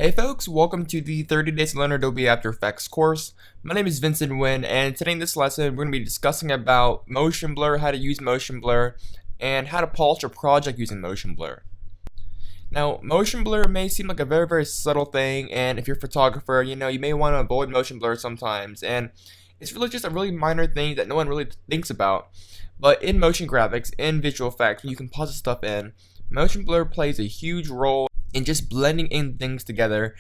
Hey folks, welcome to the 30 Days to Learn Adobe After Effects course. My name is Vincent Nguyen, and today in this lesson we're going to be discussing about motion blur, how to use motion blur, and how to polish your project using motion blur. Now, motion blur may seem like a very subtle thing, and if you're a photographer, you may want to avoid motion blur sometimes, and it's really just a really minor thing that no one really thinks about. But in motion graphics, in visual effects, when you composite stuff in, motion blur plays a huge role in just blending in things together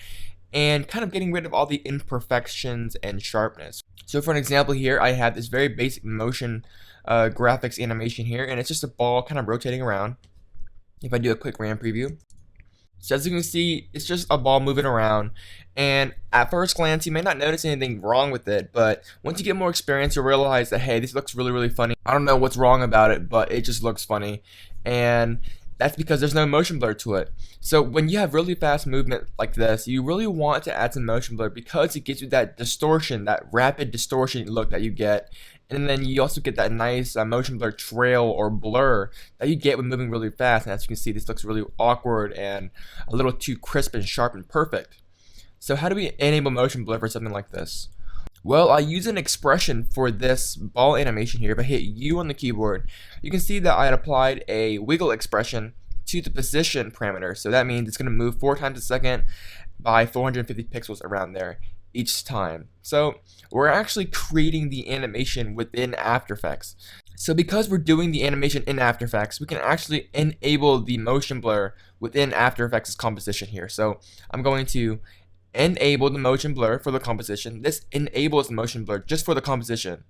and kind of getting rid of all the imperfections and sharpness. So for an example here, I have this very basic motion graphics animation here, and it's just a ball kind of rotating around. If I do a quick RAM preview, so as you can see, it's just a ball moving around, and at first glance you may not notice anything wrong with it, but once you get more experience you'll realize that, hey, this looks really funny. I don't know what's wrong about it, but it just looks funny, and that's because there's no motion blur to it. So when you have really fast movement like this, you really want to add some motion blur because it gives you that distortion, that rapid distortion look that you get. And then you also get that nice motion blur trail or blur that you get when moving really fast. And as you can see, this looks really awkward and a little too crisp and sharp and perfect. So how do we enable motion blur for something like this? Well, I use an expression for this ball animation here. If I hit U on the keyboard, you can see that I had applied a wiggle expression to the position parameter. So that means it's going to move 4 times a second by 450 pixels around there each time. So we're actually creating the animation within After Effects. So because we're doing the animation in After Effects, we can actually enable the motion blur within After Effects' composition here. So I'm going to enable the motion blur for the composition. This enables the motion blur just for the composition.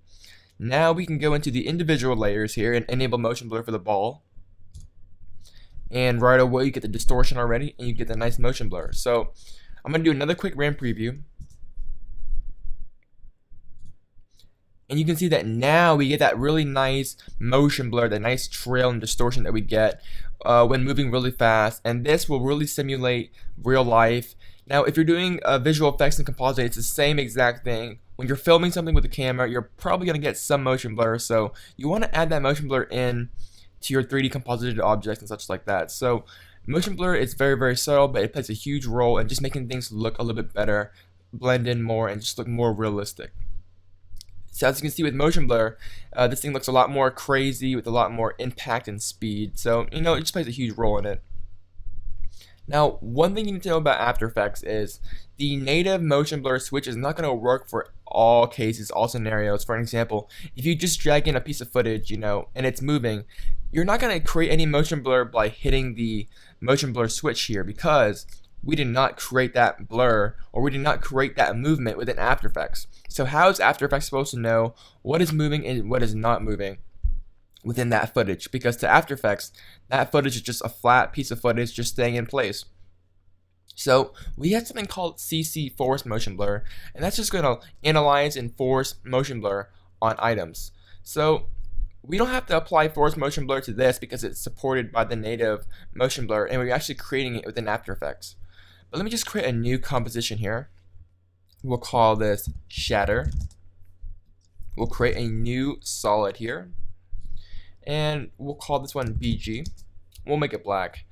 Now we can go into the individual layers here and enable motion blur for the ball. And right away you get the distortion already and you get the nice motion blur. So I'm going to do another quick RAM preview. And you can see that now we get that really nice motion blur, that nice trail and distortion that we get when moving really fast. And this will really simulate real life. Now, if you're doing visual effects and composite, it's the same exact thing. When you're filming something with the camera, you're probably going to get some motion blur. So you want to add that motion blur in to your 3D composited objects and such like that. So motion blur is very subtle, but it plays a huge role in just making things look a little bit better, blend in more, and just look more realistic. So as you can see with motion blur, this thing looks a lot more crazy with a lot more impact and speed. So, it just plays a huge role in it. Now, one thing you need to know about After Effects is the native motion blur switch is not going to work for all cases, all scenarios. For an example, if you just drag in a piece of footage, and it's moving, you're not going to create any motion blur by hitting the motion blur switch here because we did not create that blur or we did not create that movement within After Effects. So how is After Effects supposed to know what is moving and what is not moving within that footage? Because to After Effects, that footage is just a flat piece of footage just staying in place. So we have something called CC Force Motion Blur, and that's just going to analyze and force motion blur on items. So we don't have to apply force motion blur to this because it's supported by the native motion blur, and we're actually creating it within After Effects. But let me just create a new composition here. We'll call this Shatter. We'll create a new solid here, and we'll call this one BG. We'll make it black,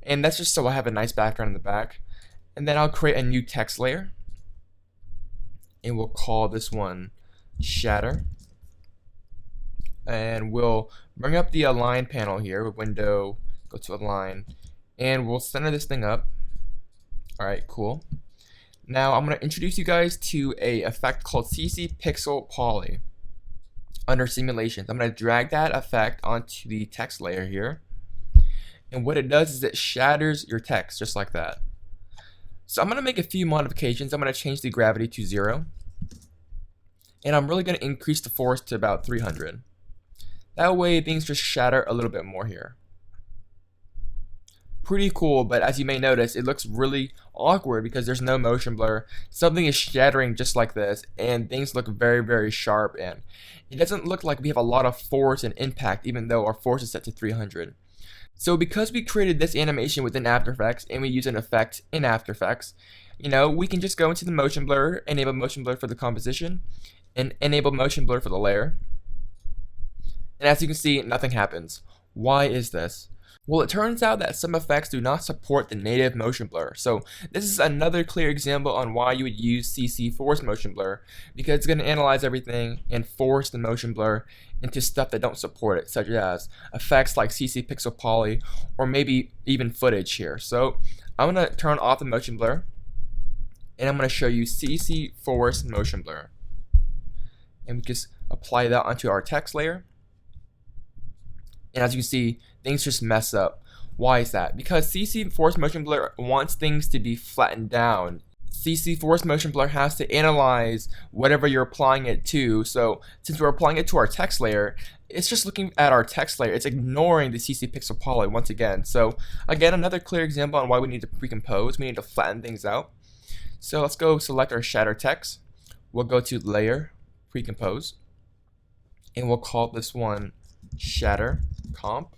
and that's just so I have a nice background in the back. And then I'll create a new text layer, and we'll call this one Shatter. And we'll bring up the align panel here with window, go to align, and we'll center this thing up. Alright, cool. Now I'm going to introduce you guys to a effect called CC Pixel Poly under simulations. I'm going to drag that effect onto the text layer here, and what it does is it shatters your text just like that. So I'm going to make a few modifications. I'm going to change the gravity to 0, and I'm really going to increase the force to about 300. That way things just shatter a little bit more here. Pretty cool, but as you may notice, it looks really awkward because there's no motion blur. Something is shattering just like this, and things look very sharp, and it doesn't look like we have a lot of force and impact even though our force is set to 300. So because we created this animation within After Effects and we use an effect in After Effects, we can just go into the motion blur, enable motion blur for the composition, and enable motion blur for the layer. And as you can see, nothing happens. Why is this? Well, it turns out that some effects do not support the native motion blur. So this is another clear example on why you would use CC Force Motion Blur, because it's going to analyze everything and force the motion blur into stuff that don't support it, such as effects like CC Pixel Poly or maybe even footage here. So I'm going to turn off the motion blur and I'm going to show you CC Force Motion Blur. And we just apply that onto our text layer. And as you can see, things just mess up. Why is that? Because CC Force Motion Blur wants things to be flattened down. CC Force Motion Blur has to analyze whatever you're applying it to. So since we're applying it to our text layer, it's just looking at our text layer. It's ignoring the CC Pixel Poly once again. So again, another clear example on why we need to pre-compose. We need to flatten things out. So let's go select our shader text. We'll go to Layer, Pre-compose, and we'll call this one Shader Comp.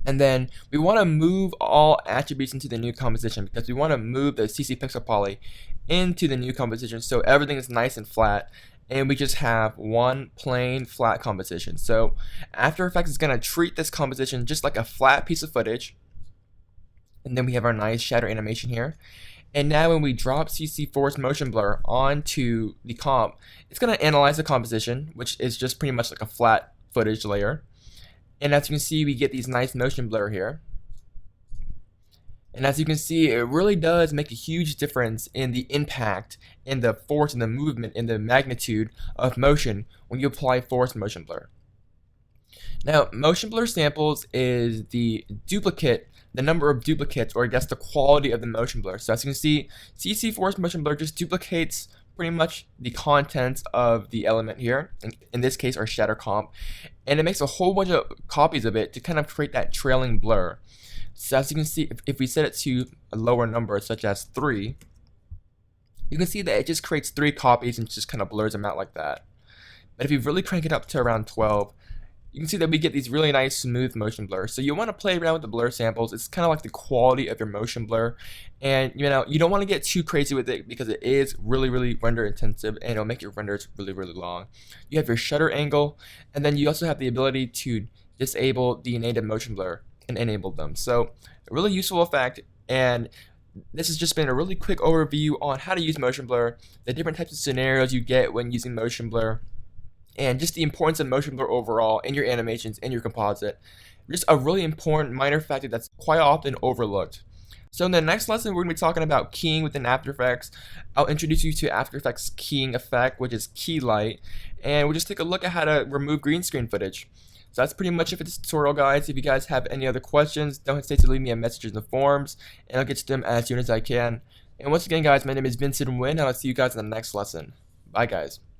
And then we want to move all attributes into the new composition because we want to move the CC Pixel Poly into the new composition so everything is nice and flat and we just have one plain flat composition. So After Effects is going to treat this composition just like a flat piece of footage. And then we have our nice shader animation here. And now when we drop CC Force Motion Blur onto the comp, it's going to analyze the composition, which is just pretty much like a flat footage layer. And as you can see, we get these nice motion blur here. And as you can see, it really does make a huge difference in the impact, in the force, and the movement, in the magnitude of motion when you apply Force Motion Blur. Now, motion blur samples is the duplicate, the number of duplicates, or I guess the quality of the motion blur. So as you can see, CC Force Motion Blur just duplicates pretty much the contents of the element here, in this case our shader comp, and it makes a whole bunch of copies of it to kind of create that trailing blur. So as you can see, if we set it to a lower number such as 3, you can see that it just creates 3 copies and just kind of blurs them out like that. But if you really crank it up to around 12, you can see that we get these really nice smooth motion blurs. So you want to play around with the blur samples. It's kind of like the quality of your motion blur, and you don't want to get too crazy with it because it is really render intensive and it'll make your renders really long. You have your shutter angle, and then you also have the ability to disable the native motion blur and enable them. So a really useful effect, and this has just been a really quick overview on how to use motion blur, the different types of scenarios you get when using motion blur, and just the importance of motion blur overall in your animations, in your composite. Just a really important minor factor that's quite often overlooked. So in the next lesson, we're going to be talking about keying within After Effects. I'll introduce you to After Effects keying effect, which is key light, and we'll just take a look at how to remove green screen footage. So that's pretty much it for this tutorial, guys. If you guys have any other questions, don't hesitate to leave me a message in the forums, and I'll get to them as soon as I can. And once again, guys, my name is Vincent Nguyen, and I'll see you guys in the next lesson. Bye, guys.